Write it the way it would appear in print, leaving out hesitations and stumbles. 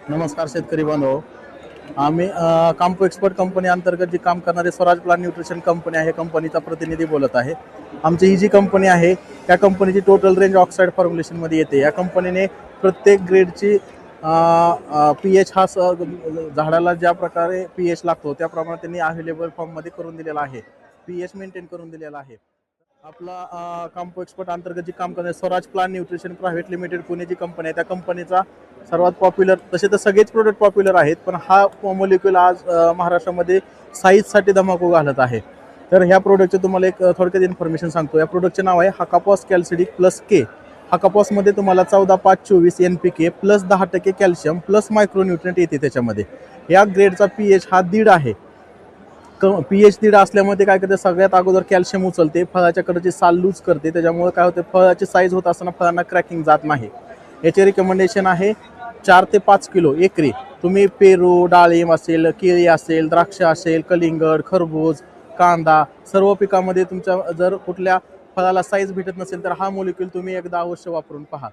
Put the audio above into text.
नमस्कार शेतकरी बांधव. आम्ही काम्पो एक्सपर्ट कंपनी अंतर्गत जी काम करणारे स्वराज प्लांट न्यूट्रिशन कंपनी आहे, कंपनीचा प्रतिनिधी बोलत आहे. आमची ही जी कंपनी आहे त्या कंपनीची टोटल रेंज ऑक्साईड फॉर्म्युलेशनमध्ये येते. या कंपनीने प्रत्येक ग्रेडची पीएच हा झाडाला ज्या प्रकारे पीएच लागतो त्याप्रमाणे त्यांनी अवेलेबल फॉर्ममध्ये करून दिलेला आहे. पीएच मेंटेन करून दिलेला आहे. आपला काम्पो एक्सपर्ट अंतर्गत जी काम करणारे Swaraj plant nutrition private limited Pune जी कंपनी आहे त्या कंपनीचा सर्वात पॉप्युलर, तसे तर सगळेच प्रोडक्ट पॉप्युलर आहेत, पण हा मॉलिक्यूल आज महाराष्ट्रामध्ये साईजसाठी धमाकू घालत आहे. तर ह्या प्रोडक्टचे तुम्हाला एक थोडक्यात इन्फॉर्मेशन सांगतो. या प्रोडक्टचे नाव आहे हाकापॉस कॅल्सिडिक प्लस के. हाकापॉसमध्ये तुम्हाला 14,5,24 NPK प्लस 10% कॅल्शियम प्लस मायक्रोन्यूट्रिएंट येते त्याच्यामध्ये. या ग्रेडचा पीएच हा 1.5 आहे. पीएच 1.5 असल्यामुळे काय करते, सगळ्यात अगोदर कॅल्शियम उचलते, फळाच्या कडची साल लूज करते, त्याच्यामुळे काय होते, फळाची साईज होत असताना फळांना क्रॅकिंग जात नाही. याचे रिकमेंडेशन आहे 4 ते 5 किलो एकरी. तुम्ही पेरू, डाळिंब असेल, केळी असेल, द्राक्ष असेल, कलिंगड, खरबूज, कांदा सर्व पिकामध्ये तुमच्या जर कुठल्या फळाला साईज भेटत नसेल तर हा मॉलिक्यूल तुम्ही एकदा अवश्य वापरून पहा.